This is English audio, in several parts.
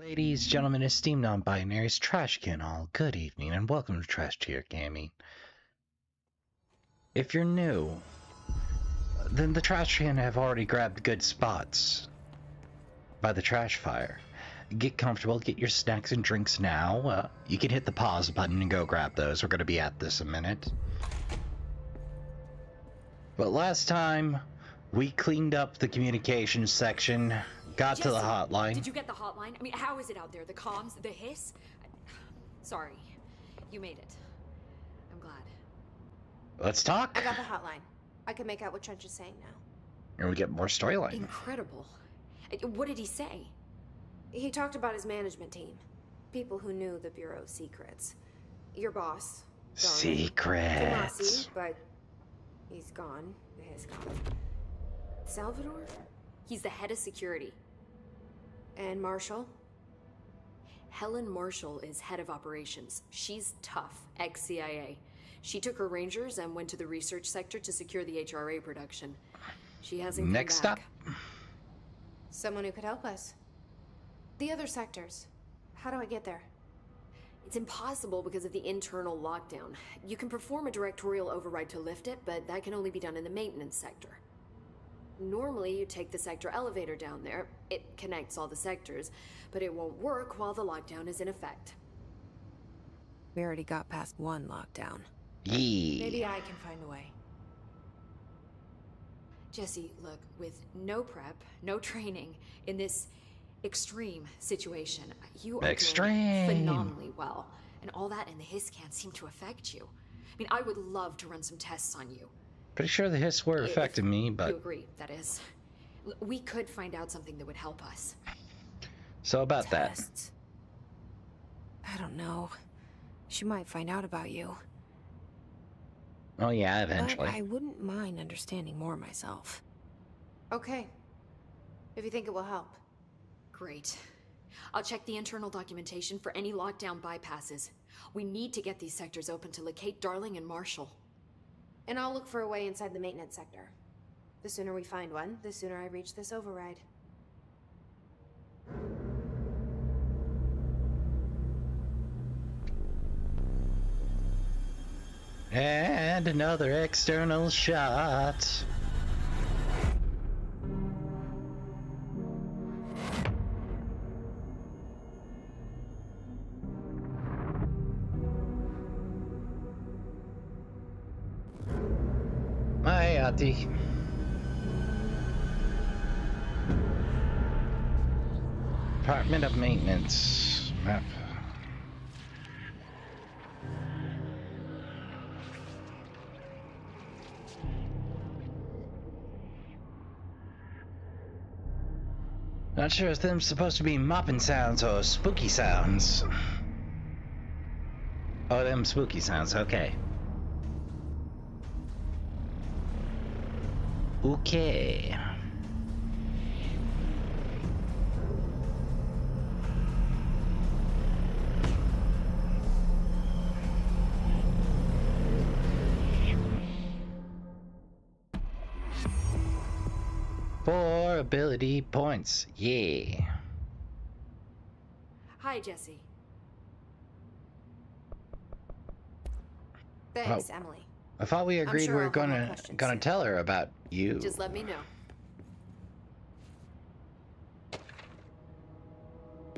Ladies, gentlemen, esteemed non-binaries, trash can all, good evening, and welcome to Trash Tier Gaming. If you're new, then the trash can have already grabbed good spots by the trash fire. Get comfortable, get your snacks and drinks now. You can hit the pause button and go grab those. We're going to be at this a minute. But last time, we cleaned up the communications section, got to the hotline. Did you get the hotline? I mean, how is it out there? The comms? The hiss? Sorry. You made it. I'm glad. Let's talk. I got the hotline. I can make out what Trench is saying now. And we get more storyline. Incredible. What did he say? He talked about his management team. People who knew the Bureau's secrets. Your boss. Secrets. Tomasi, but he's gone. The hiss gone. Salvador? He's the head of security. And Marshall? Helen Marshall is head of operations. She's tough, ex-CIA. She took her rangers and went to the research sector to secure the HRA production. She hasn't come Next back. up. Someone who could help us. The other sectors. How do I get there? It's impossible because of the internal lockdown. You can perform a directorial override to lift it, but that can only be done in the maintenance sector. Normally, you take the sector elevator down there. It connects all the sectors, but it won't work while the lockdown is in effect. We already got past one lockdown. Yeah. Maybe I can find a way. Jesse, look, with no prep, no training, in this extreme situation, you are doing phenomenally well. And all that in the hiss can't seem to affect you. I mean, I would love to run some tests on you. Pretty sure the hiss were affecting me, but... You agree, that is. We could find out something that would help us. So about Tests. I don't know. She might find out about you. that. Oh yeah, eventually. But I wouldn't mind understanding more myself. Okay. If you think it will help. Great. I'll check the internal documentation for any lockdown bypasses. We need to get these sectors open to locate Darling and Marshall. And I'll look for a way inside the maintenance sector. The sooner we find one, the sooner I reach this override. And another external shot. Hi, Ahti. Department of Maintenance. Map. Not sure if them's supposed to be mopping sounds or spooky sounds. Oh, them spooky sounds, okay. Okay. Four ability points. Yeah. Hi, Jesse. Thanks, Emily. I thought we agreed sure we were I'll have more questions gonna soon. tell her about you. Just let me know.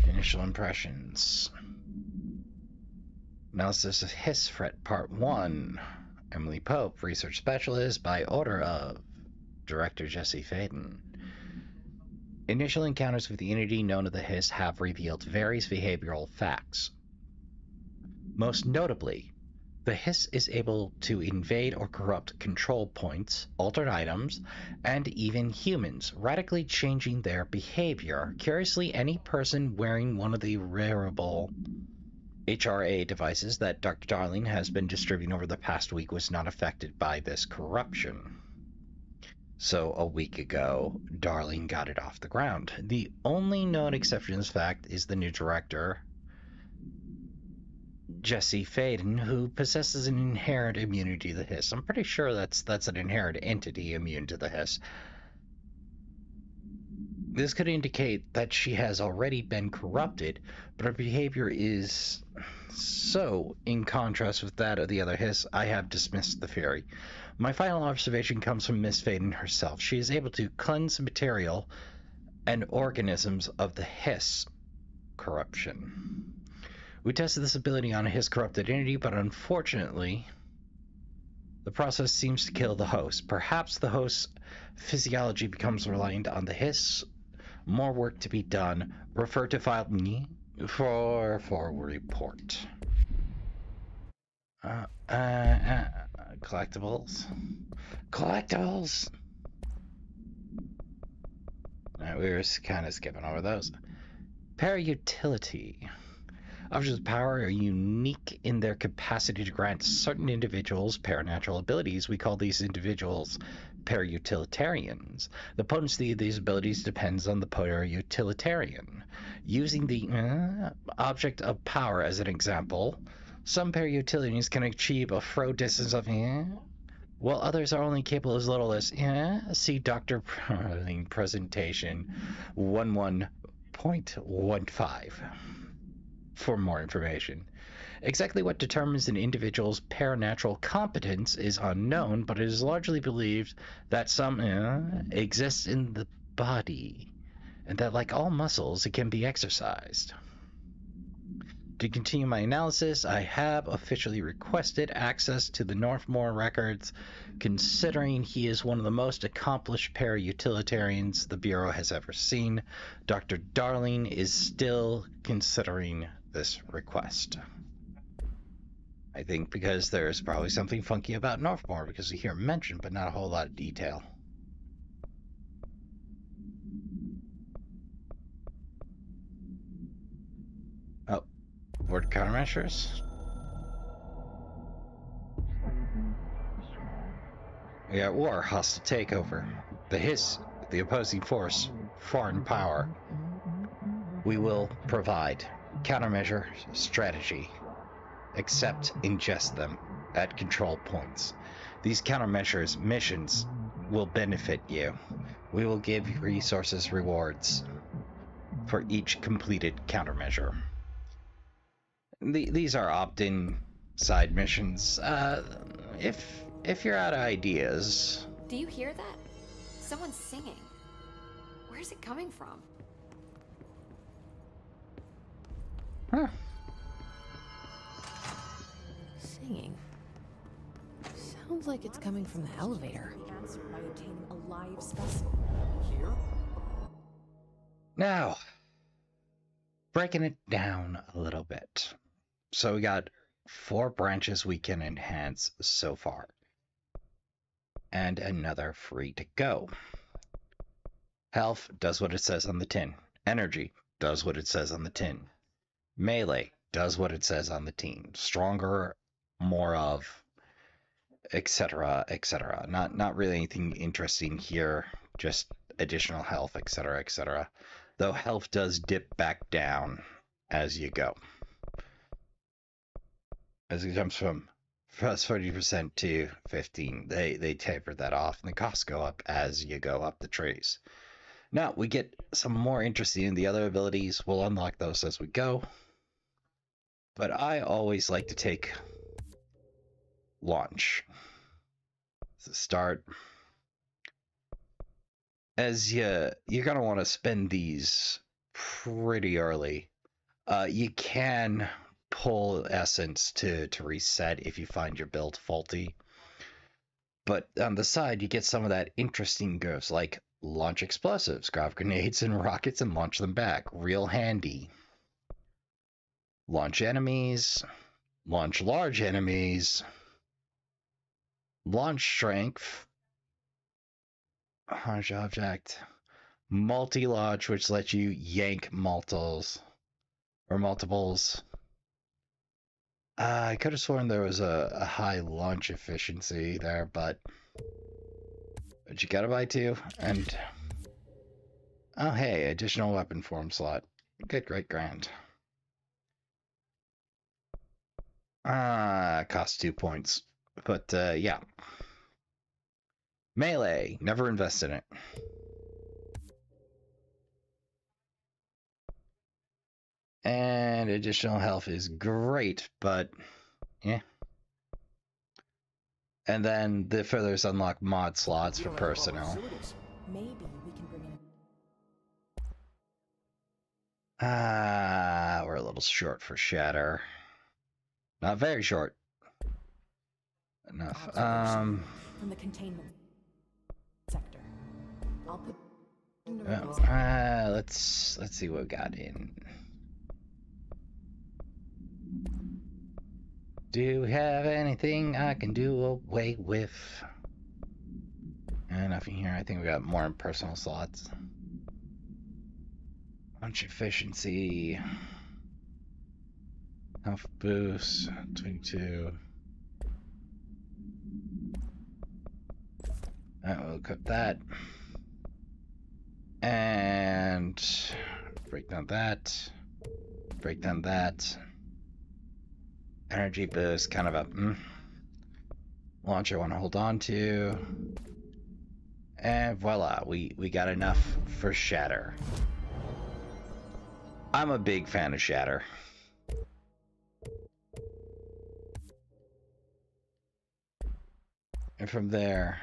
Initial impressions. Analysis of Hiss Threat Part 1. Emily Pope, Research Specialist, by order of Director Jesse Faden. Initial encounters with the entity known as the Hiss have revealed various behavioral facts. Most notably, the Hiss is able to invade or corrupt control points, alter items, and even humans, radically changing their behavior. Curiously, any person wearing one of the wearable HRA devices that Dr. Darling has been distributing over the past week was not affected by this corruption. So a week ago, Darling got it off the ground. The only known exception to this fact is the new director, Jesse Faden, who possesses an inherent immunity to the hiss. I'm pretty sure that's an inherent entity immune to the hiss. This could indicate that she has already been corrupted, but her behavior is so in contrast with that of the other Hiss, I have dismissed the theory. My final observation comes from Miss Faden herself. She is able to cleanse material and organisms of the Hiss corruption. We tested this ability on a Hiss corrupted entity, but unfortunately, the process seems to kill the host. Perhaps the host's physiology becomes reliant on the Hiss. More work to be done. Refer to file for report. Collectibles. Collectibles! We were kind of skipping over those. Para-utility. Objects of power are unique in their capacity to grant certain individuals paranatural abilities. We call these individuals para-utilitarians. The potency of these abilities depends on the para-utilitarian. Using the object of power as an example, some para-utilitarians can achieve a throw distance of while others are only capable as little as see Dr. Presentation 11.15 for more information. Exactly what determines an individual's paranatural competence is unknown, but it is largely believed that some exists in the body, and that, like all muscles, it can be exercised. To continue my analysis, I have officially requested access to the Northmore records, considering he is one of the most accomplished para-utilitarians the Bureau has ever seen. Dr. Darling is still considering this request. I think because there's probably something funky about Northmore, because we hear him mentioned, but not a whole lot of detail. Oh, word countermeasures? We are at war, hostile takeover. The Hiss, the opposing force, foreign power. We will provide countermeasure strategy. Accept, ingest them at control points. These countermeasures missions will benefit you. We will give you resources rewards for each completed countermeasure. These are opt-in side missions. If you're out of ideas... Do you hear that? Someone's singing. Where's it coming from? Huh. Singing. Sounds like it's coming from the elevator. Answered by obtaining a live specimen. Here? Now, breaking it down a little bit. So we got 4 branches we can enhance so far. And another 3 to go. Health does what it says on the tin. Energy does what it says on the tin. Melee does what it says on the tin. Stronger, more of, etc., etc. Not really anything interesting here, just additional health, etc., etc. Though health does dip back down as you go. As it jumps from plus 30% to 15, they taper that off, and the costs go up as you go up the trees. Now we get some more interesting in the other abilities. We'll unlock those as we go. But I always like to take launch. So start. As you're gonna want to spend these pretty early. You can pull essence to reset if you find your build faulty. But on the side, you get some of that interesting gifts like launch explosives, grab grenades and rockets and launch them back. Real handy. Launch enemies. Launch large enemies. Launch strength. Launch object. Multi-launch, which lets you yank multiples. I could have sworn there was a high launch efficiency there, but you gotta buy 2. And oh hey, additional weapon form slot. Good, great, grand. Costs 2 points, but yeah. Melee, never invest in it. And additional health is great, but yeah. And then the furthers unlock mod slots for personnel. Maybe we can bring in. We're a little short for shatter. Not very short. Enough. From the containment sector. I'll put. Let's see what we got in. Do we have anything I can do away with? Nothing here. I think we got more personal slots. Punch efficiency. Health boost. 22. We'll equip that. And break down that. Break down that. Energy boost, kind of a launcher I want to hold on to. And voila, we got enough for shatter. I'm a big fan of shatter. And from there,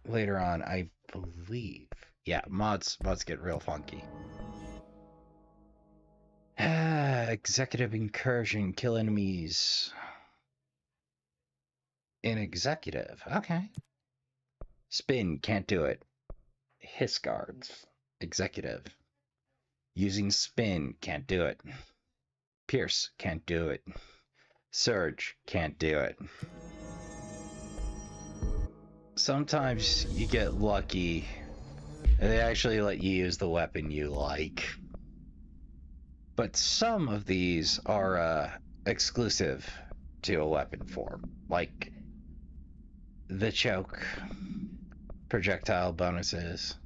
later on, I believe, yeah, mods get real funky. Executive incursion, kill enemies in executive. Okay. Spin, can't do it. Hiss guards, executive. Using spin, can't do it. Pierce, can't do it. Surge, can't do it. Sometimes you get lucky and they actually let you use the weapon you like. But some of these are exclusive to a weapon form, like the choke, projectile bonuses.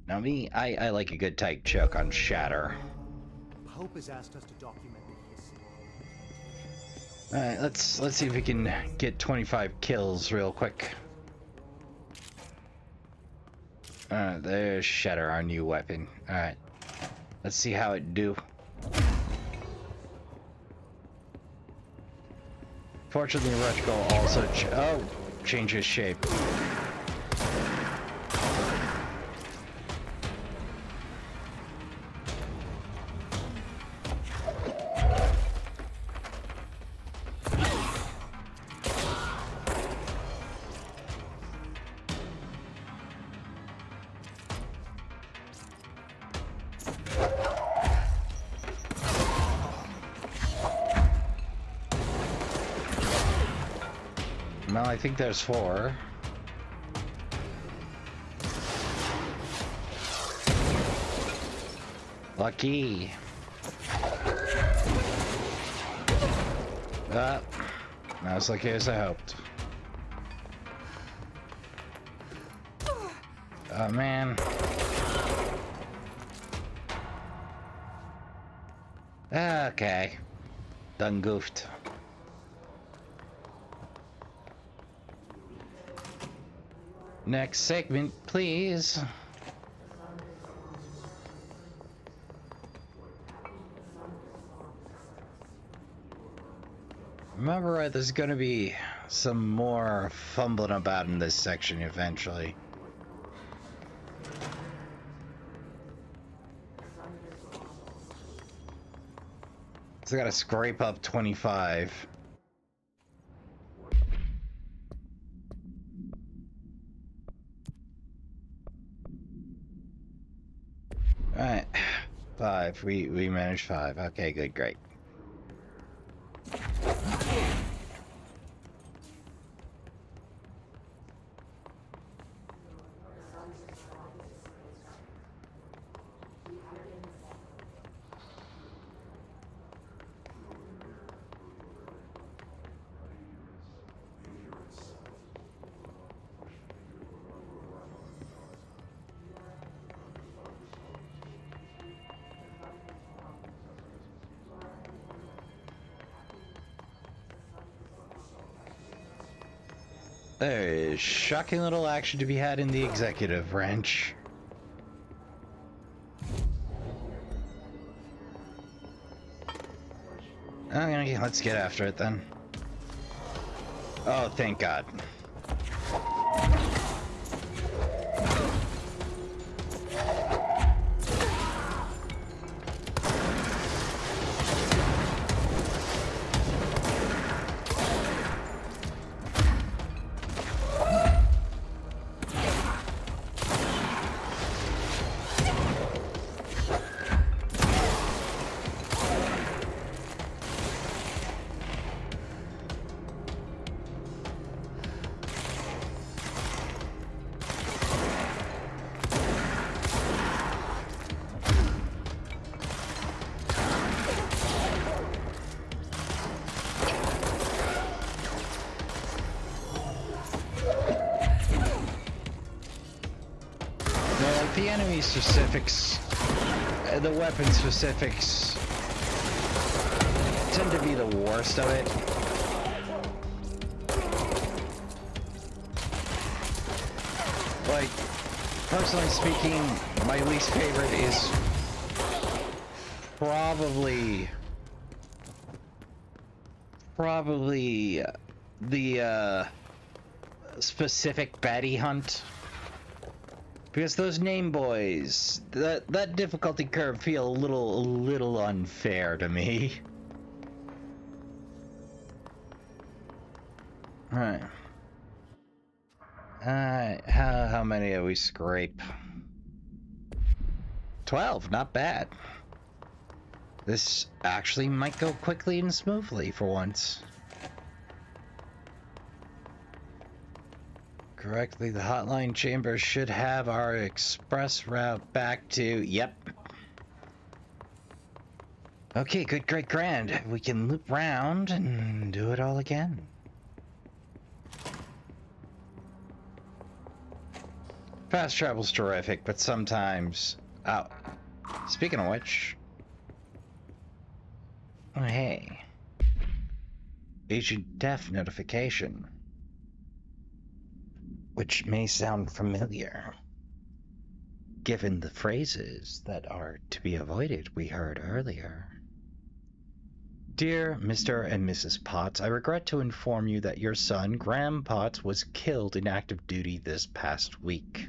Now me, I like a good tight choke on shatter. Pope has asked us to document the Alright, let's see if we can get 25 kills real quick. There's Shatter, our new weapon. Alright. Let's see how it do. Fortunately, Retchko also changes shape. No, I think there's 4. Lucky. Not as lucky as I hoped. Oh man. Okay. Done goofed. Next segment, please. Remember, right, there's gonna be some more fumbling about in this section eventually. So I gotta scrape up 25. Alright, 5. We managed 5. Okay, good, great. There is shocking little action to be had in the executive branch. Okay, let's get after it then. Oh, thank God. The enemy specifics, the weapon specifics tend to be the worst of it. Like, personally speaking, my least favorite is probably the specific baddie hunt. Because those name boys, that difficulty curve feel a little unfair to me. Alright. How many do we scrape? 12, not bad. This actually might go quickly and smoothly for once. Correctly, the hotline chamber should have our express route back to... Yep. Okay, good, great, grand. We can loop round and do it all again. Fast travel's terrific, but sometimes... Oh. Speaking of which... Oh, hey. Agent Def notification. Which may sound familiar, given the phrases that are to be avoided we heard earlier. Dear Mr. and Mrs. Potts, I regret to inform you that your son, Graham Potts, was killed in active duty this past week.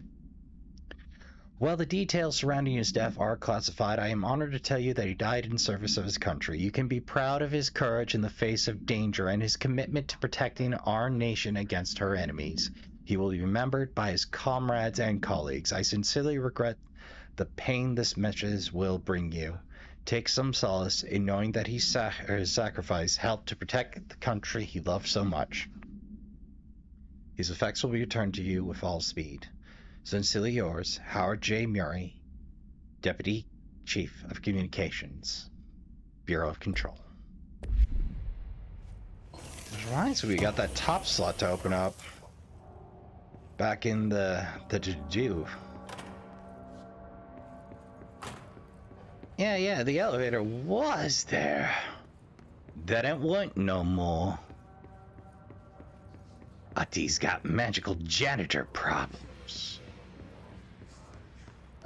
While the details surrounding his death are classified, I am honored to tell you that he died in service of his country. You can be proud of his courage in the face of danger and his commitment to protecting our nation against her enemies. He will be remembered by his comrades and colleagues. I sincerely regret the pain this message will bring you. Take some solace in knowing that his sacrifice helped to protect the country he loved so much. His effects will be returned to you with all speed. Sincerely yours, Howard J. Murray, Deputy Chief of Communications, Bureau of Control. Alright, so we got that top slot to open up. Back in the to-do. Yeah, the elevator was there. That ain't want no more. Ahti's got magical janitor problems.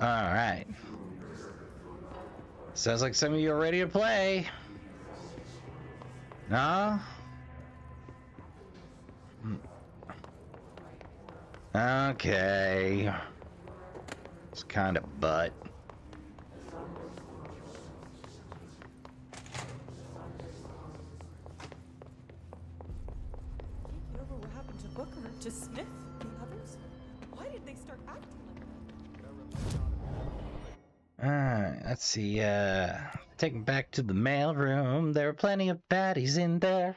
Alright. Sounds like some of you are ready to play. No? Okay. It's kind of butt. Get over what happened to Booker, to Smith, the others? Why did they start acting like Alright, let's see, take him back to the mail room. There are plenty of baddies in there.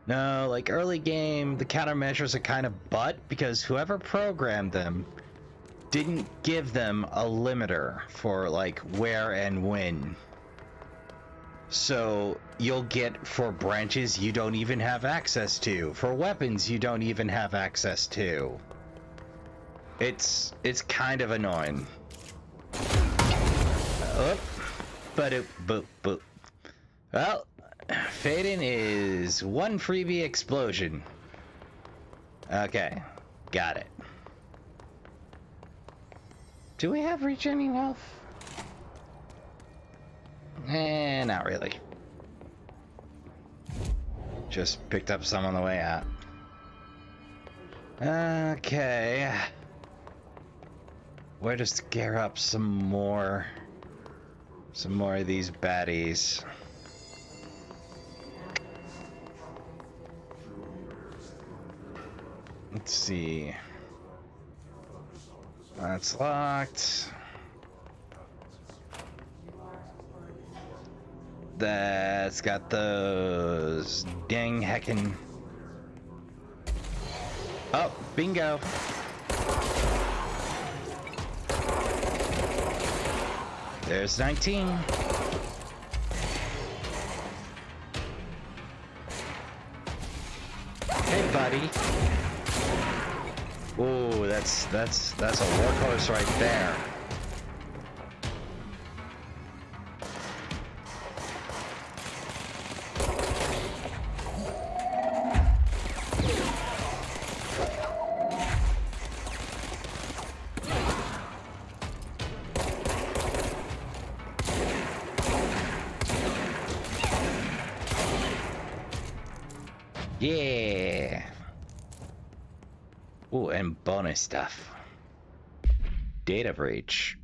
No, like early game, the countermeasures are kind of butt because whoever programmed them didn't give them a limiter for like where and when. So you'll get for branches you don't even have access to, for weapons you don't even have access to. It's kind of annoying. Well, Faden is one freebie explosion. Okay, Got it. Do we have regenerating health? Not really. Just picked up some on the way out. Okay. Where to scare up some more of these baddies. Let's see. That's locked. That's got those dang heckin. Oh, bingo. There's 19. Hey, buddy. Ooh, that's a workhorse right there. Yeah. Ooh, and bonus stuff. Data breach.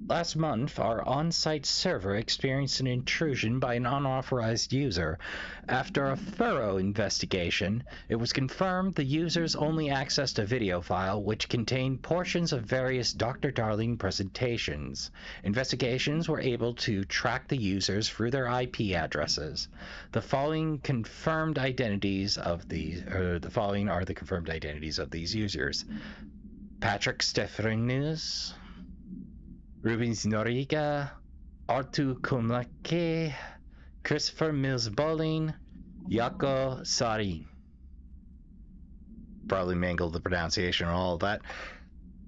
Last month, our on-site server experienced an intrusion by an unauthorized user. After a thorough investigation, it was confirmed the users only accessed a video file which contained portions of various Dr. Darling presentations. Investigations were able to track the users through their IP addresses. The following are the confirmed identities of these users: Patrick Stephanus, Rubens Noriga, Artu Kumlake, Christopher Mills Bowling, Yako Sari. Probably mangled the pronunciation and all of that.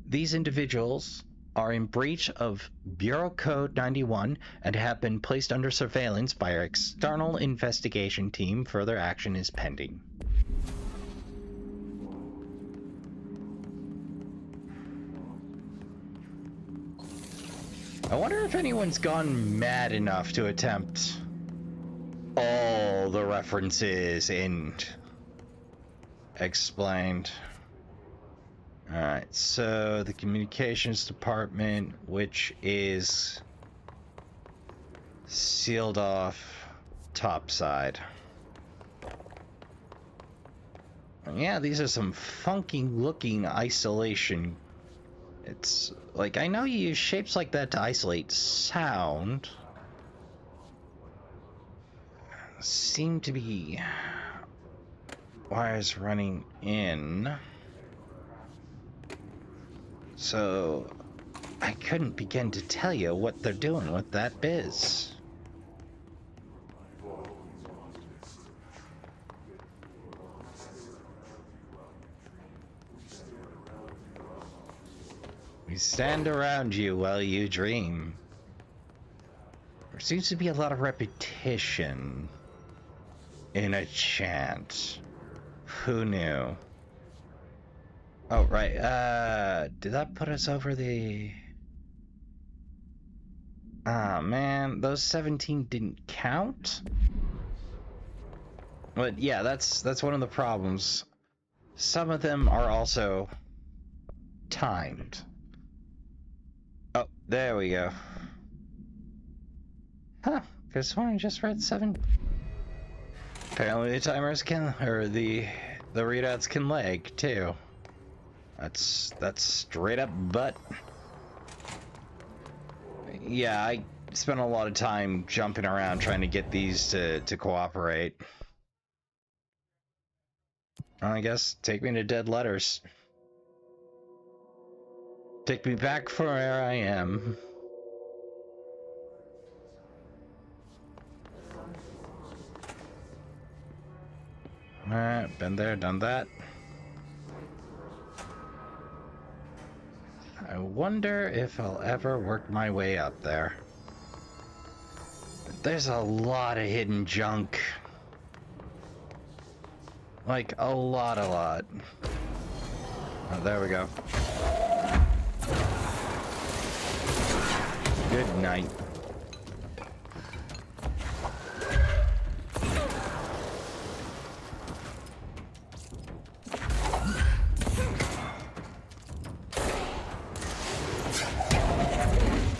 These individuals are in breach of Bureau Code 91 and have been placed under surveillance by our external investigation team. Further action is pending. I wonder if anyone's gone mad enough to attempt all the references in explained. Alright, so the communications department, which is sealed off top side. Yeah, these are some funky looking isolation. It's like, I know you use shapes like that to isolate sound. Seem to be wires running in. So I couldn't begin to tell you what they're doing with that biz. We stand around you while you dream. There seems to be a lot of repetition in a chant. Who knew? Oh, right. Did that put us over the... Ah, man. Those 17 didn't count? But yeah, that's one of the problems. Some of them are also timed. Oh, there we go. Huh, this one just read 7. Apparently the timers can, or the readouts can lag too. That's straight up butt. Yeah, I spent a lot of time jumping around trying to get these to cooperate. I guess take me to dead letters. Take me back from where I am. Alright, been there, done that. I wonder if I'll ever work my way up there. There's a lot of hidden junk. Like, a lot. Oh, there we go. Good night.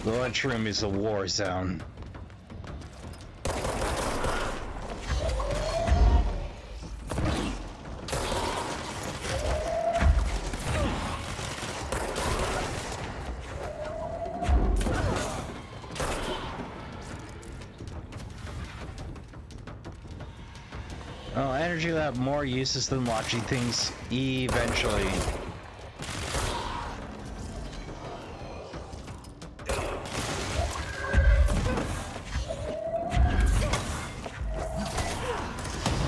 The lunchroom is a war zone. Oh, energy will have more uses than watching things eventually.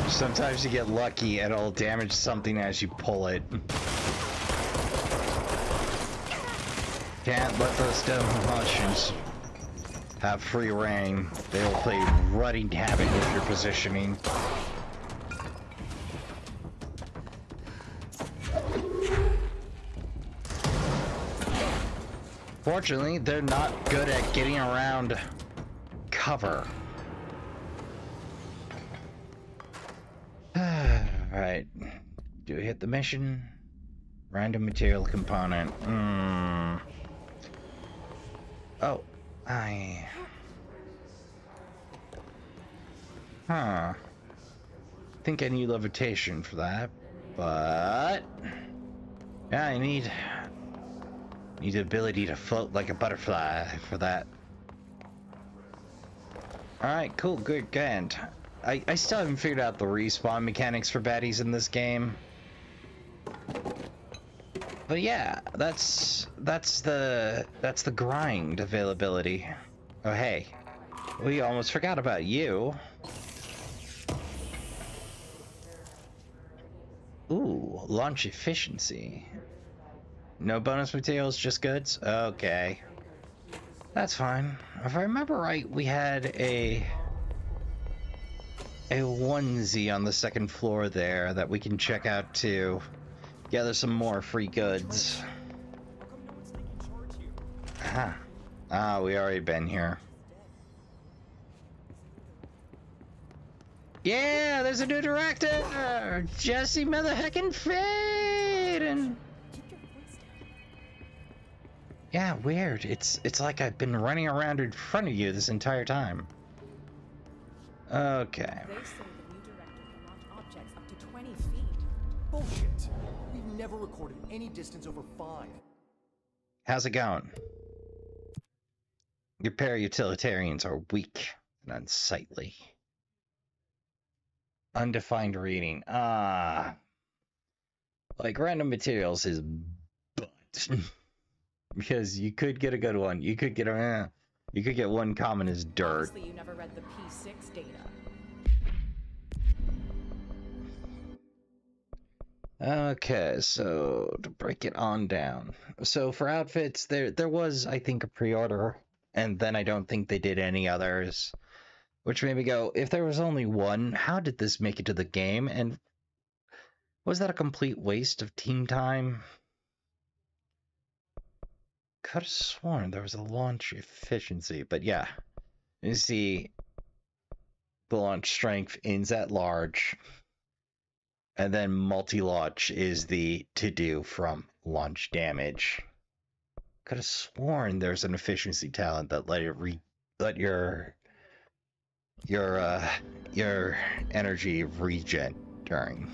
Sometimes you get lucky and it'll damage something as you pull it. Can't let those demolitions have free reign. They will play running havoc with your positioning. Fortunately, they're not good at getting around cover. Alright. Do we hit the mission? Random material component. Oh, think I need levitation for that, but yeah, I need the ability to float like a butterfly for that. Alright, cool, good. I still haven't figured out the respawn mechanics for baddies in this game. But yeah, that's the grind availability. Oh hey, we almost forgot about you. Ooh, launch efficiency. No bonus materials, just goods? Okay. That's fine. If I remember right, we had a onesie on the second floor there that we can check out to gather some more free goods. We already been here. Yeah, there's a new director! Jesse Mother Heckin Faden! Yeah, weird. It's like I've been running around in front of you this entire time. Okay. They say the new director can launch objects up to 20 feet. Bullshit. We've never recorded any distance over 5. How's it going? Your para-utilitarians are weak and unsightly. Undefined reading. Like random materials is butt. Because you could get a good one. You could get one common as dirt. Obviously, you never read the P6 data. Okay, so to break it on down. So for outfits, there was, I think, a pre-order, and then I don't think they did any others. Which made me go, if there was only one, how did this make it to the game? And was that a complete waste of team time? Could have sworn there was a launch efficiency, but yeah. You see, the launch strength ends at large, and then multi-launch is the to-do from launch damage. Could have sworn there's an efficiency talent that let your energy regen during.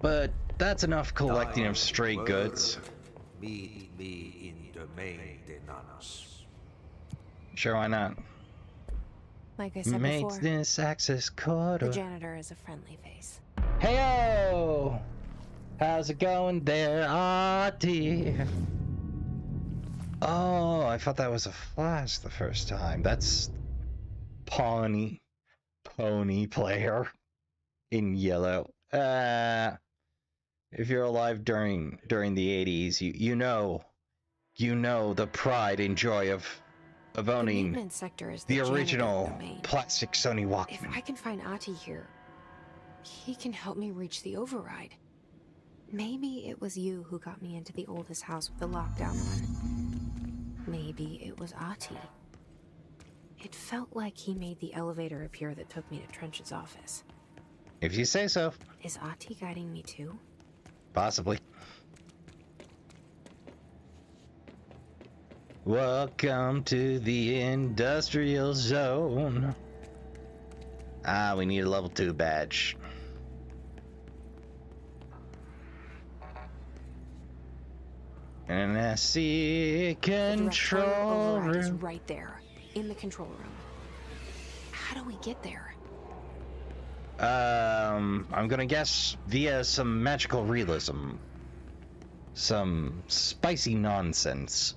But that's enough collecting of stray goods. Meet me in the main Denanas. Sure, why not? Like I said before, Maintenance access code. the janitor is a friendly face. Heyo! How's it going there, Ahti? Oh, I thought that was a flash the first time. That's pony player in yellow. If you're alive during the 80s, you know the pride and joy of owning maintenance sector is the janitor original domain. plastic Sony Walkman. If I can find Ahti here, He can help me reach the override. Maybe it was you who got me into the oldest house with the lockdown on. Maybe it was Ahti. It felt like he made the elevator appear that took me to Trench's office. If you say so. Is Ahti guiding me too? Possibly. Welcome to the industrial zone. Ah, we need a level 2 badge. And I see a control room is room. right there, in the control room. How do we get there? I'm gonna guess via some magical realism. Some spicy nonsense.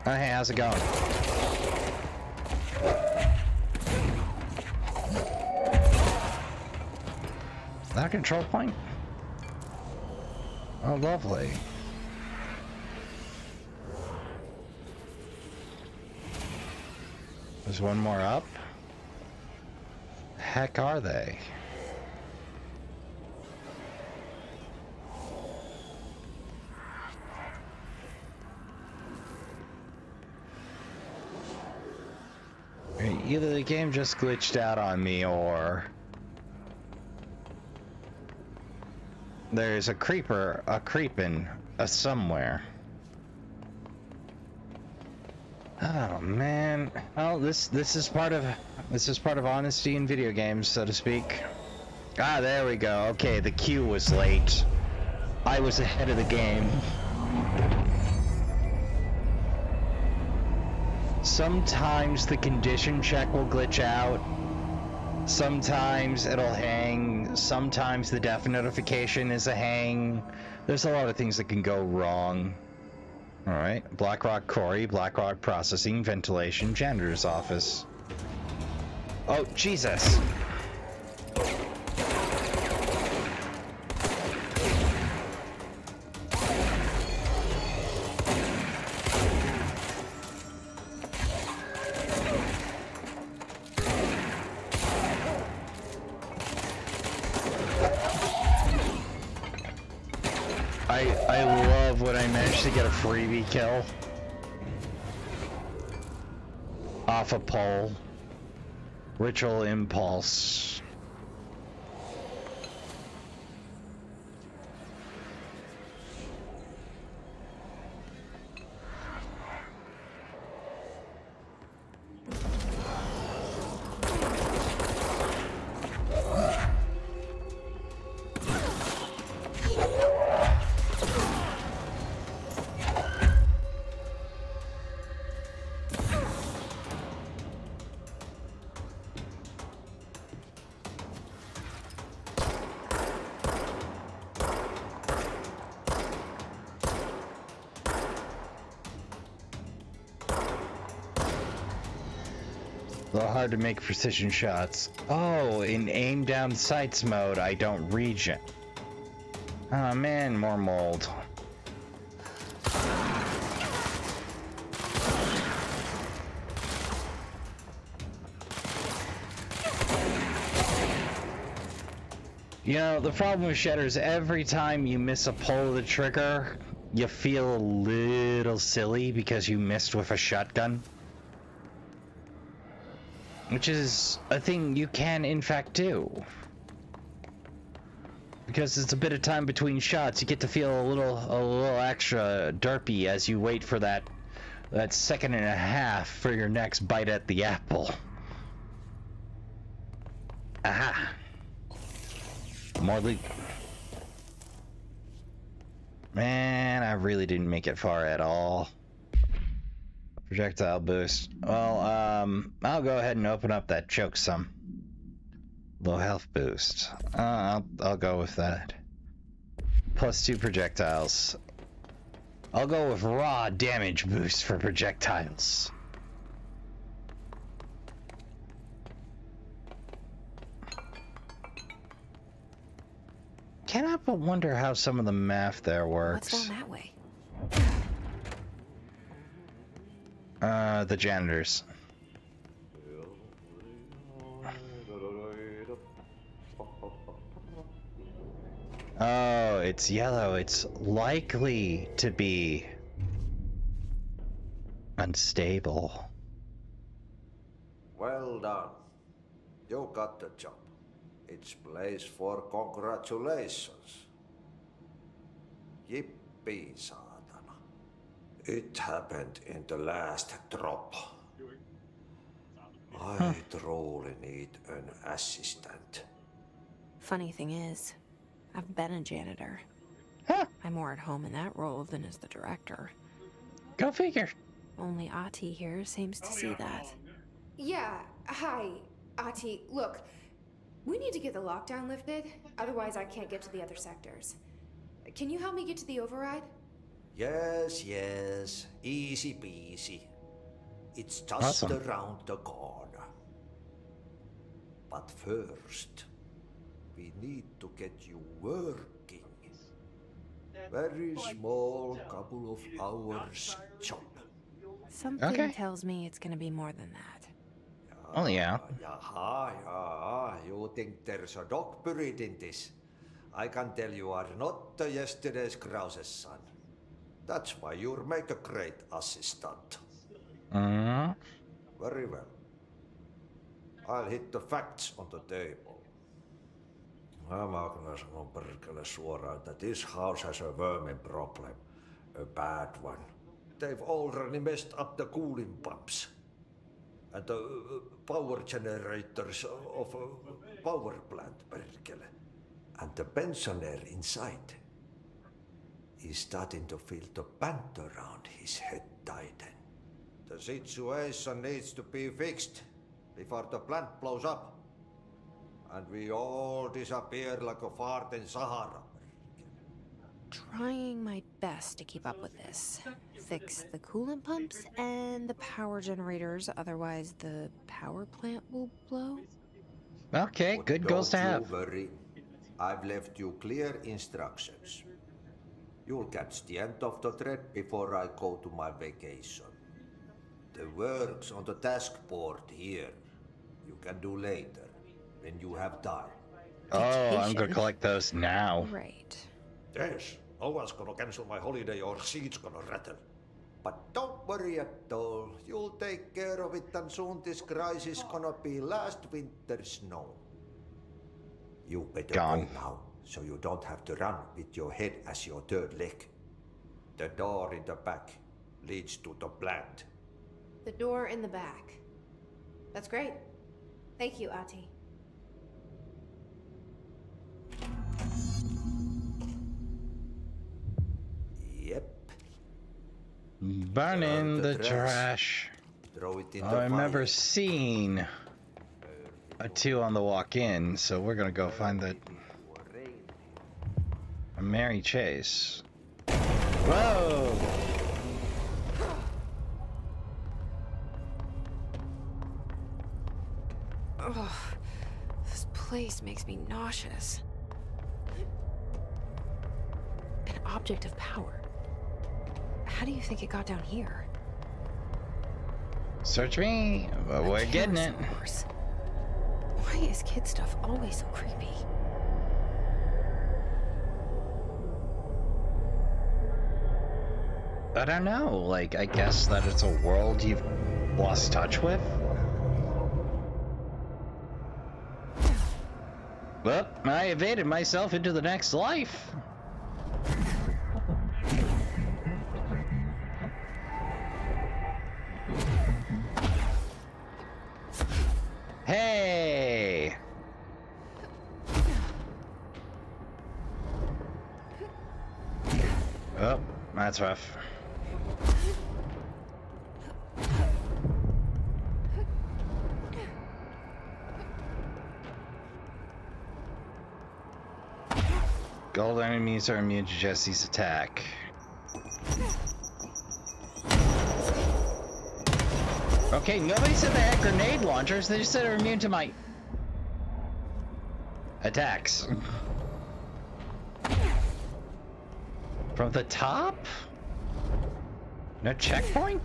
Oh, hey, how's it going? That control point? Oh, lovely. There's one more up. Heck are they? Either the game just glitched out on me, or there's a creeper, creeping somewhere. Oh man. Well, this is part of honesty in video games, so to speak. Ah, there we go. Okay, the queue was late. I was ahead of the game. Sometimes the condition check will glitch out. Sometimes it'll hang. Sometimes the death notification is a hang. There's a lot of things that can go wrong. Alright, Blackrock Quarry, Blackrock Processing, Ventilation, Janitor's Office. Oh, Jesus! I love when I managed to get a freebie kill off a pole. Ritual Impulse. A little hard to make precision shots. Oh, in aim down sights mode, I don't regen. Oh man, more mold. You know, the problem with Shedder is every time you miss a pull of the trigger, you feel a little silly because you missed with a shotgun. Which is a thing you can, in fact, do. Because it's a bit of time between shots, you get to feel a little extra derpy as you wait for that second and a half for your next bite at the apple. Aha! More loot. Man, I really didn't make it far at all. Projectile boost. Well, I'll go ahead and open up that choke sum. Low health boost. I'll go with that. +2 projectiles. I'll go with raw damage boost for projectiles. Can't help but wonder how some of the math there works. What's down that way? The janitors. Oh, it's yellow. It's likely to be unstable. Well done. You got the job. It's place for congratulations. Yippee, saatana. It happened in the last drop. I truly need an assistant. Funny thing is, I've been a janitor. Huh. I'm more at home in that role than as the director. Go figure. Only Ahti here seems to see that. Yeah, hi, Ahti. Look, we need to get the lockdown lifted, otherwise I can't get to the other sectors. Can you help me get to the override? Yes, yes. Easy peasy. It's just Awesome. around the corner. But first, we need to get you working. Very small, couple of hours job. Something Okay. tells me it's gonna be more than that. Oh, yeah. Yeah. You think there's a dog buried in this? I can tell you are not yesterday's Krause's son. That's why you'll make a great assistant. Very well. I'll hit the facts on the table. Mä kyllä sanon perkele suoraan, that this house has a vermin problem. A bad one. They've already messed up the cooling pumps. And the power generators of a power plant, perkele. And the pensioner inside is starting to feel the band around his head tighten. The situation needs to be fixed before the plant blows up. And we all disappear like a fart in Sahara. Trying my best to keep up with this. Fix the coolant pumps and the power generators, otherwise the power plant will blow. Okay, But good goals to don't you have. worry. I've left you clear instructions. You'll catch the end of the thread before I go to my vacation. The work's on the task board here. You can do later, when you have time. Oh, I'm gonna Vacation. collect those now. Right. Yes, no one's gonna cancel my holiday or seat's gonna rattle. But don't worry at all. You'll take care of it and soon this crisis gonna be last winter's snow. You better Gone. go now, so you don't have to run with your head as your third leg. The door in the back leads to the plant. The door in the back. That's great. Thank you, Ahti. Yep. Burn in the trash. Throw it in Oh, the I remember fire. seeing a 2 on the walk in, so we're gonna go find a Mary Chase. Whoa! Ugh, this place makes me nauseous. An object of power. How do you think it got down here? Search me, but we're getting it. Kerosene horse. Why is kid stuff always so creepy? I don't know, like, I guess that it's a world you've lost touch with? Well, I evaded myself into the next life. Hey! Oh, that's rough. Gold enemies are immune to Jesse's attack. Okay, nobody said they had grenade launchers, they just said they're immune to my attacks. From the top? No checkpoint?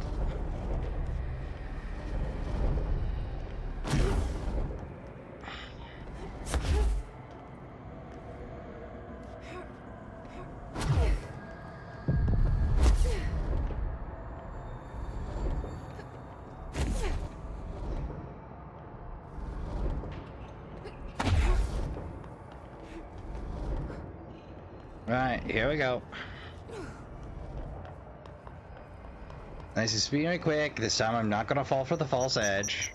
Right, here we go. Nice and speedy and quick. This time I'm not gonna fall for the false edge.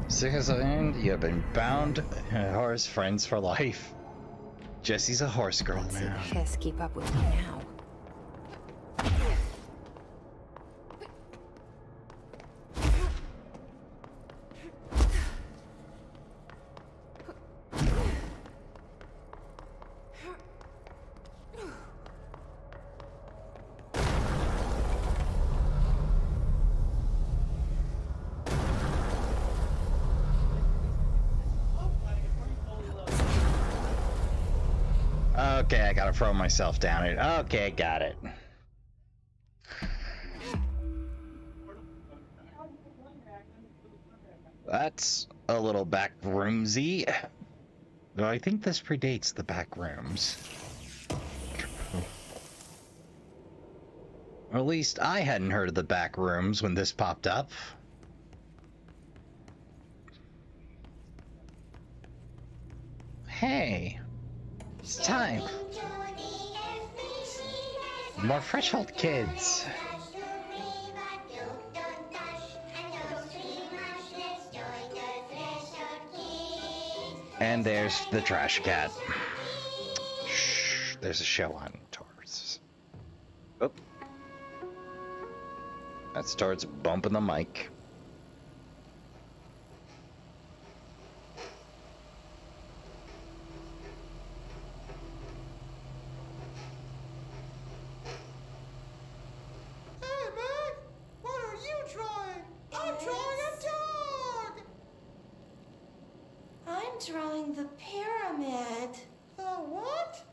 Sick as end, you have been bound horse friends for life. Jesse's a horse girl Let's see now. the hiss keep up with me now. Okay, I gotta throw myself down it. Okay, got it. That's a little back roomsy. Though I think this predates the back rooms. Or at least I hadn't heard of the back rooms when this popped up. Hey, it's time. More threshold kids. And there's the trash cat. Shh, there's a show on towards. Oh. That's towards bumping the mic. Hey, Meg! What are you drawing? I'm drawing a dog! I'm drawing the pyramid. The what?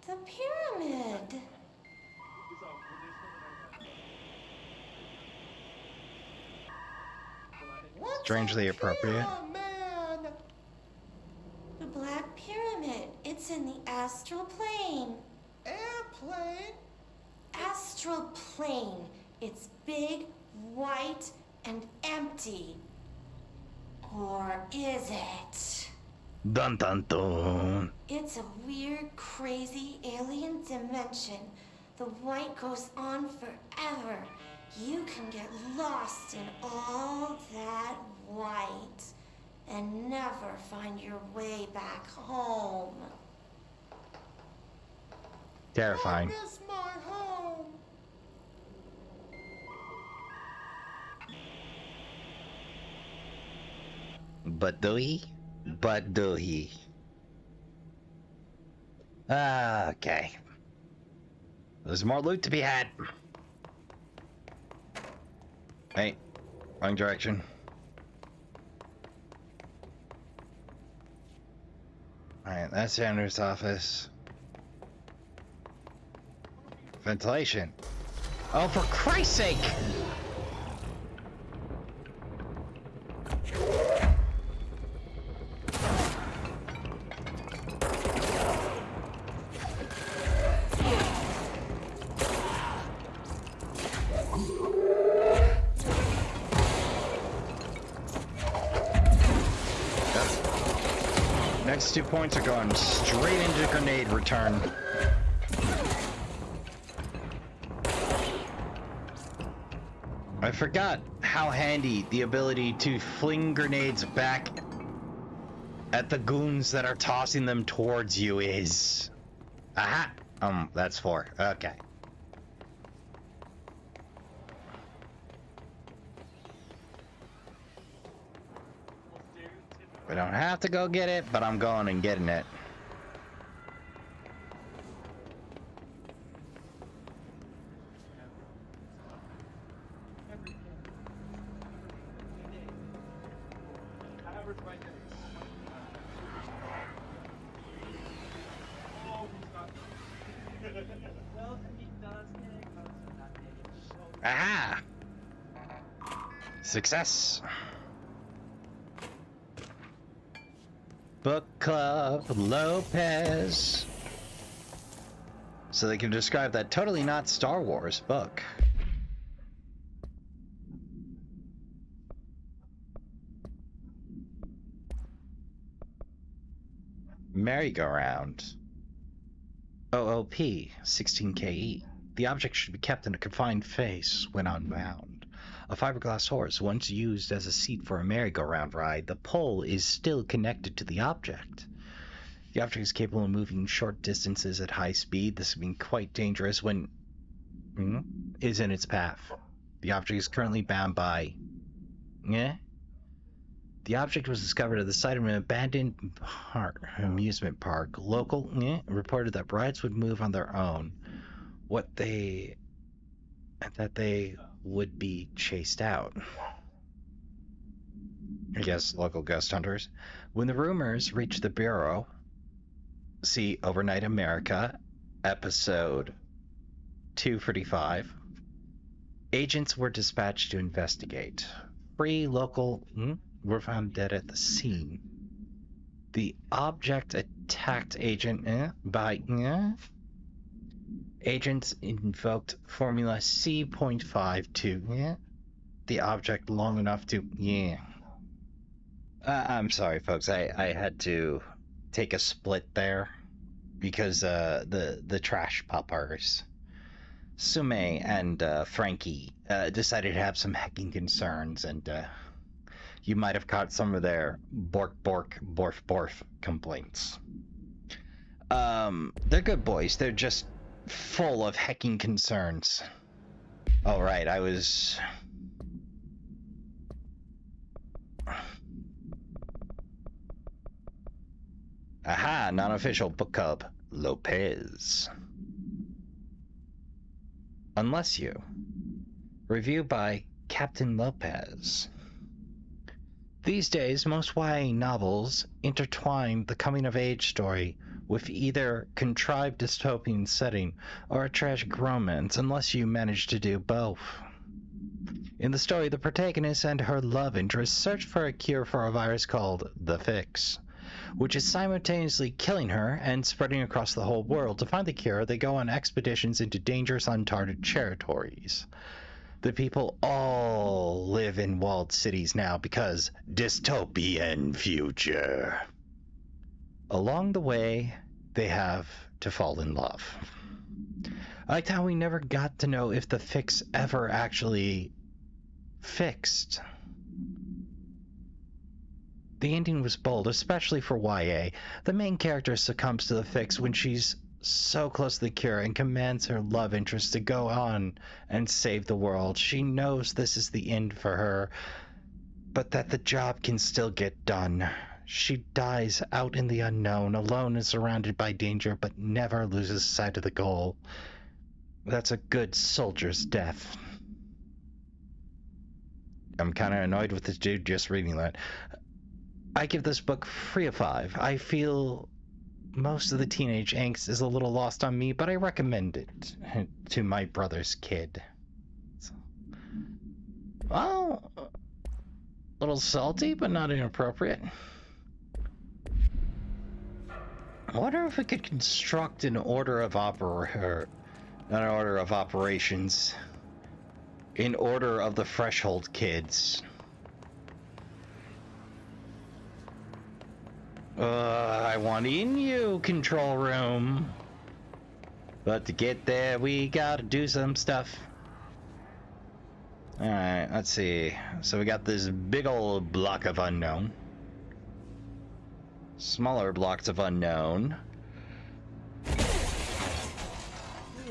The pyramid. What's Strangely a appropriate. pyramid? The Black Pyramid. It's in the astral plane. Airplane? Astral plane. It's big, white, and empty. Or is it? Dun dun dun. It's a weird, crazy alien dimension. The white goes on forever. You can get lost in all that white and never find your way back home. Terrifying. I miss my home. But do he? But do he? Okay. There's more loot to be had. Hey, wrong direction. Alright, that's Sanders' office. Ventilation. Oh, for Christ's sake! Next 2 points are going straight into grenade return. I forgot how handy the ability to fling grenades back at the goons that are tossing them towards you is. Aha! That's 4. Okay. We don't have to go get it, but I'm going and getting it. Aha! Success! Book Club Lopez. So they can describe that totally not Star Wars book. merry-go-round. OOP 16KE. The object should be kept in a confined phase when unbound. A fiberglass horse, once used as a seat for a merry-go-round ride, the pole is still connected to the object. The object is capable of moving short distances at high speed. This can be quite dangerous when is in its path. The object is currently bound by The object was discovered at the site of an abandoned amusement park. Local reported that rides would move on their own. That they would be chased out. I guess local ghost hunters. When the rumors reached the Bureau, see Overnight America, episode 245, agents were dispatched to investigate. 3 local were found dead at the scene. The object attacked agent by agents invoked Formula C.5 to the object long enough to I'm sorry, folks. I had to take a split there because the trash puppers, Sume and Frankie, decided to have some heckin concerns, and you might have caught some of their bork bork borf borf complaints. They're good boys. They're just full of heckin concerns. All right, I was. Aha, non-official book club, Lopez. Unless you. Review by Captain Lopez. These days, most YA novels intertwine the coming-of-age story with either contrived dystopian setting or a tragic romance, unless you manage to do both. In the story, the protagonist and her love interest search for a cure for a virus called the Fix, which is simultaneously killing her and spreading across the whole world. To find the cure, they go on expeditions into dangerous, uncharted territories. The people all live in walled cities now because dystopian future. Along the way, they have to fall in love. I liked how we never got to know if the Fix ever actually fixed. The ending was bold, especially for YA. The main character succumbs to the Fix when she's so close to the cure and commands her love interest to go on and save the world. She knows this is the end for her, but that the job can still get done. She dies out in the unknown, alone and surrounded by danger, but never loses sight of the goal. That's a good soldier's death. I'm kind of annoyed with this dude just reading that. I give this book 3 of 5. I feel most of the teenage angst is a little lost on me, but I recommend it to my brother's kid. Well, a little salty, but not inappropriate. I wonder if we could construct an order of operations in order of the threshold kids. I want in you, control room. But to get there, we gotta do some stuff. Alright, let's see. So we got this big old block of unknown. Smaller blocks of unknown.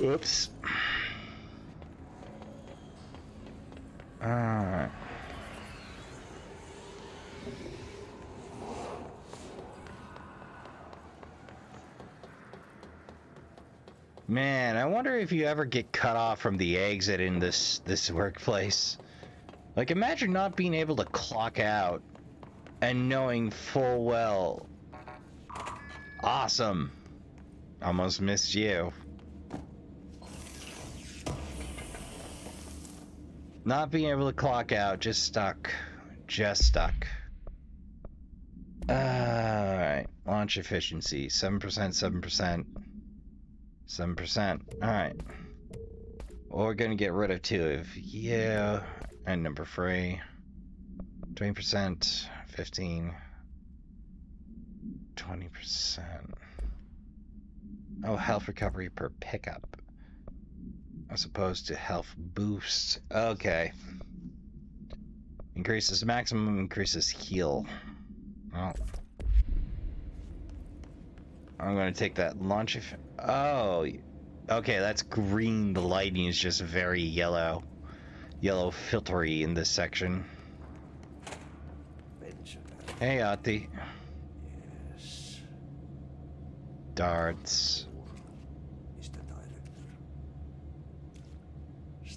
Oops. Alright. Man, I wonder if you ever get cut off from the exit in this workplace. Like, imagine not being able to clock out and knowing full well. Awesome. Almost missed you. Not being able to clock out, just stuck. Just stuck. Alright. Launch efficiency, 7%, 7%. 7%. Alright. Well, we're gonna get rid of 2 of and number 3. 20%, 15. 20%. Oh, health recovery per pickup. As opposed to health boost. Okay. Increases maximum, increases heal. Well, I'm gonna take that launch if. Oh, okay, that's green. The lighting is just very yellow. Yellow filtery in this section. Hey, Ahti. Yes. Darts.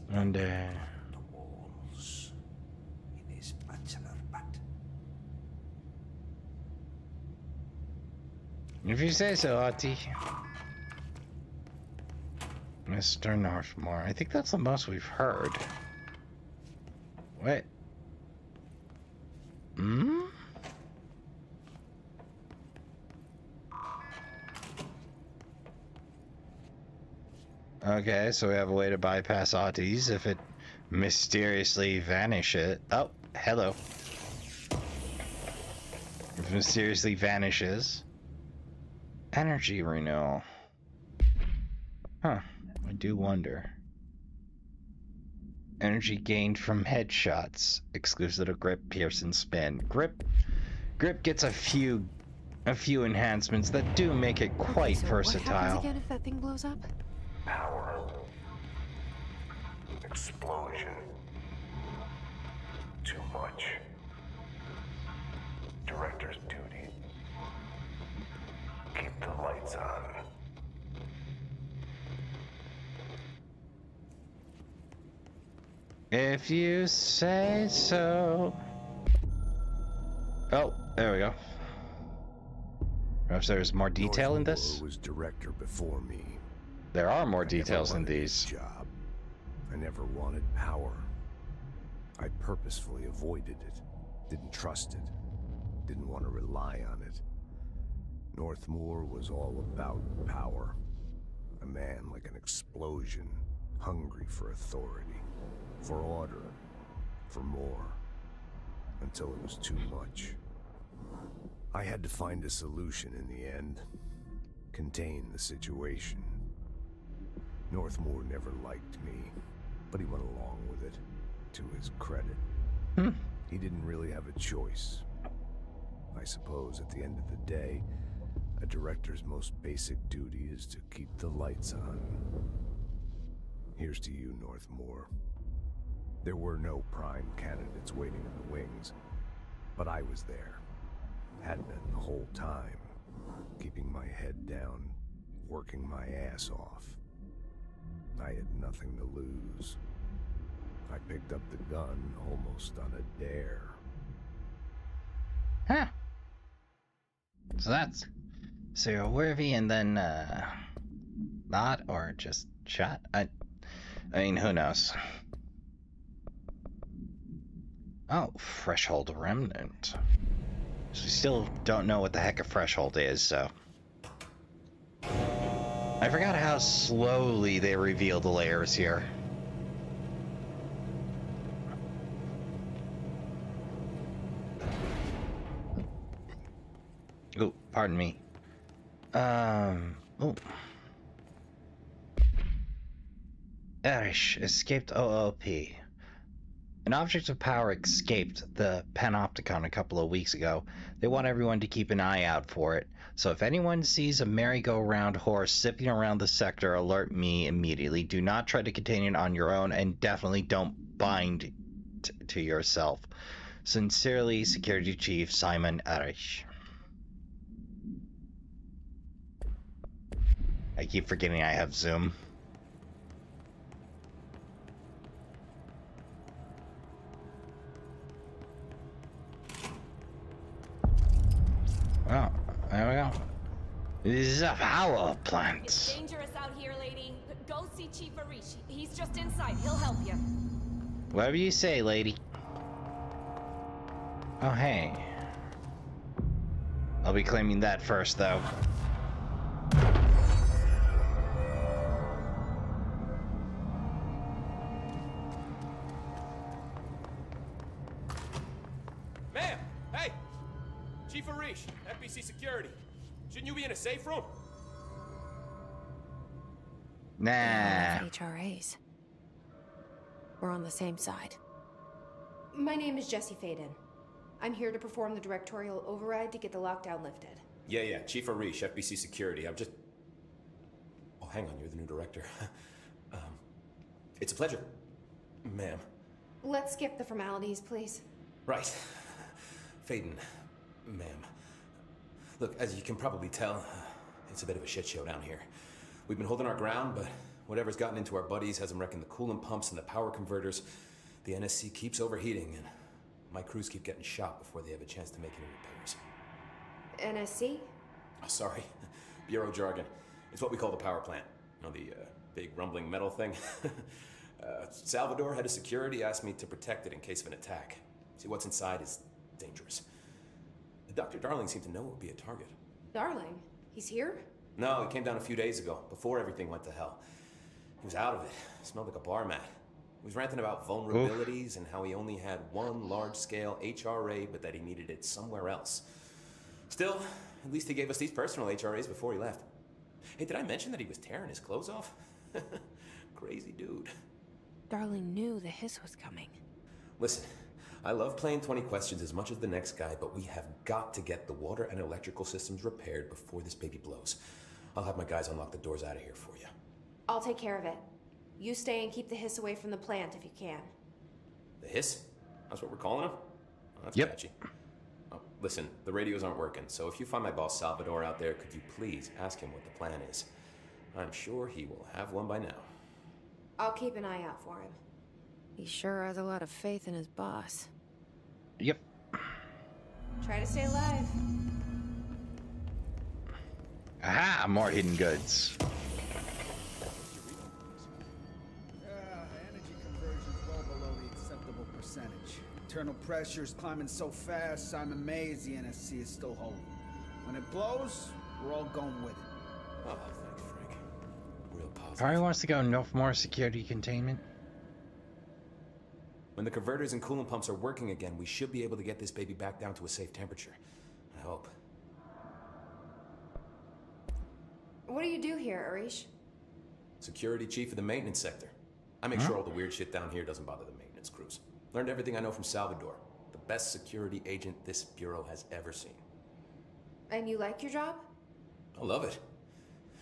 And The walls in his bachelor pad. if you say so, Ahti. Mr. Northmore. I think that's the most we've heard. Wait. Hmm? Okay, so we have a way to bypass Ahti's if it mysteriously vanishes. Oh, hello. If it mysteriously vanishes. Energy renewal. Huh, I do wonder. Energy gained from headshots. Exclusive to grip, pierce, and spin. Grip gets a few enhancements that do make it quite so versatile. What happens again if that thing blows up? Power. Explosion. Too much. Director's duty. Keep the lights on. If you say so. Oh, there we go. Perhaps there's more detail in this? Was director before me. There are more details in these. Job. I never wanted power. I purposefully avoided it. Didn't trust it. Didn't want to rely on it. Northmore was all about power. A man like an explosion, hungry for authority, for order, for more, until it was too much. I had to find a solution in the end. Contain the situation. Northmore never liked me, but he went along with it, to his credit. He didn't really have a choice. I suppose at the end of the day, a director's most basic duty is to keep the lights on. Here's to you, Northmore. There were no prime candidates waiting in the wings, but I was there. Had been the whole time, keeping my head down, working my ass off. I had nothing to lose. I picked up the gun almost on a dare. Huh. So you're worthy and then, not, or just shot? I mean, who knows? Oh, threshold remnant. So we still don't know what the heck a threshold is, so. I forgot how slowly they reveal the layers here. Oh, pardon me. Oh. Arish escaped OOP. An object of power escaped the Panopticon a couple of weeks ago. They want everyone to keep an eye out for it. So if anyone sees a merry-go-round horse zipping around the sector, alert me immediately. Do not try to contain it on your own, and definitely don't bind to yourself. Sincerely, Security Chief Simon Arish. I keep forgetting I have Zoom. Oh, there we go. This is a power plant. It's dangerous out here, lady. Go see Chief Arish. He's just inside. He'll help you. Whatever you say, lady. Oh, hey. I'll be claiming that first, though. Ma'am! Hey! Chief Chief Arish, FBC Security. Shouldn't you be in a safe room? Nah. HRAs. We're on the same side. My name is Jesse Faden. I'm here to perform the directorial override to get the lockdown lifted. Yeah, Chief Arish, FBC Security. I'm just... Oh, hang on, you're the new director. It's a pleasure, ma'am. Let's skip the formalities, please. Right. Faden, ma'am. Look, as you can probably tell, it's a bit of a shit show down here. We've been holding our ground, but whatever's gotten into our buddies has them wrecking the coolant pumps and the power converters. The NSC keeps overheating, and my crews keep getting shot before they have a chance to make any repairs. NSC? Oh, sorry. Bureau jargon. It's what we call the power plant. You know, the big rumbling metal thing? Salvador, head of security, asked me to protect it in case of an attack. See, what's inside is dangerous. Dr. Darling seemed to know it would be a target. Darling? He's here? No, he came down a few days ago, before everything went to hell. He was out of it. Smelled like a bar mat. He was ranting about vulnerabilities and how he only had one large-scale HRA, but that he needed it somewhere else. Still, at least he gave us these personal HRAs before he left. Hey, did I mention that he was tearing his clothes off? Crazy dude. Darling knew the hiss was coming. Listen, I love playing 20 questions as much as the next guy, but we have got to get the water and electrical systems repaired before this baby blows. I'll have my guys unlock the doors out of here for you. I'll take care of it. You stay and keep the hiss away from the plant if you can. The hiss? That's what we're calling him? Oh, that's catchy. Oh, listen, the radios aren't working, so if you find my boss Salvador out there, could you please ask him what the plan is? I'm sure he will have one by now. I'll keep an eye out for him. He sure has a lot of faith in his boss. Yep. Try to stay alive. Aha! More hidden goods. Energy conversion's well below the acceptable percentage. Internal pressure's climbing so fast, I'm amazed the NSC is still holding. When it blows, we're all going with it. Oh, thanks, Frank. Real positive. Probably wants to go no more security containment. When the converters and coolant pumps are working again, we should be able to get this baby back down to a safe temperature. I hope. What do you do here, Arish? Security chief of the maintenance sector. I make sure all the weird shit down here doesn't bother the maintenance crews. Learned everything I know from Salvador. The best security agent this bureau has ever seen. And you like your job? I love it.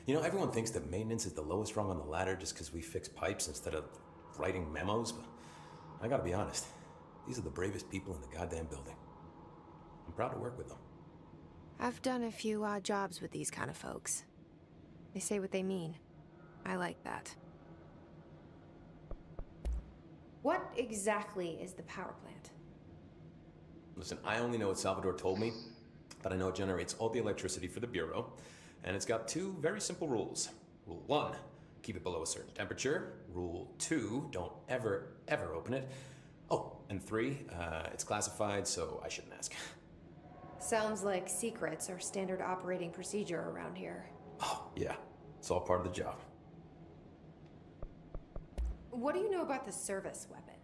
You know, everyone thinks that maintenance is the lowest rung on the ladder just because we fix pipes instead of writing memos, but I gotta be honest. These are the bravest people in the goddamn building. I'm proud to work with them. I've done a few odd jobs with these kind of folks. They say what they mean. I like that. What exactly is the power plant? Listen, I only know what Salvador told me, but I know it generates all the electricity for the Bureau, and it's got two very simple rules. Rule 1, keep it below a certain temperature. Rule 2, don't ever open it. Oh, and 3, it's classified, so I shouldn't ask. Sounds like secrets are standard operating procedure around here. Oh, yeah. It's all part of the job. What do you know about the service weapon?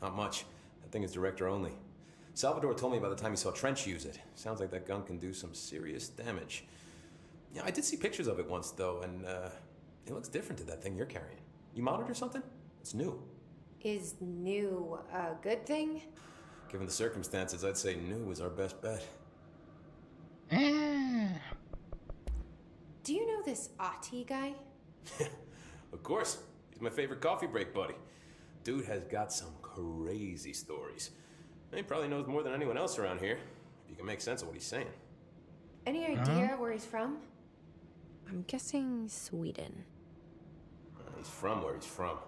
Not much. That thing is director only. Salvador told me by the time he saw Trench use it. Sounds like that gun can do some serious damage. Yeah, I did see pictures of it once, though, and it looks different to that thing you're carrying. You modded or something? It's new. Is new a good thing? Given the circumstances, I'd say new is our best bet. Do you know this Ahti guy? Of course. He's my favorite coffee break buddy. Dude has got some crazy stories. He probably knows more than anyone else around here, if you can make sense of what he's saying. Any idea where he's from? I'm guessing Sweden. He's from where he's from.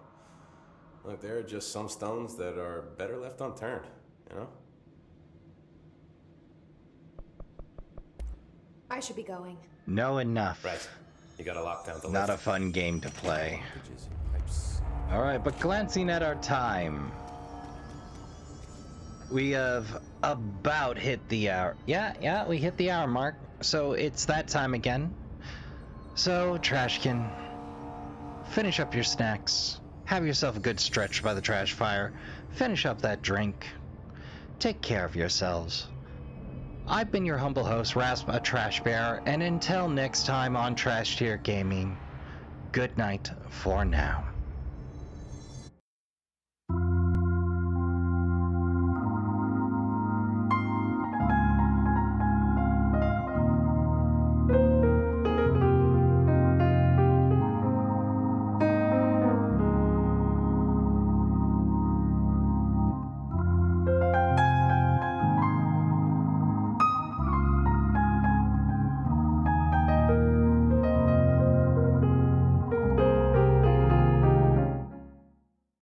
Look, there are just some stones that are better left unturned, you know? I should be going. No enough. Right. You got a lockdown to Not a fun game to play. Alright, but glancing at our time. We have about hit the hour. Yeah, we hit the hour mark. So it's that time again. So, Trashkin, finish up your snacks. Have yourself a good stretch by the trash fire. Finish up that drink. Take care of yourselves. I've been your humble host, Rasp, a Trash Bear, and until next time on Trash Tier Gaming, good night for now.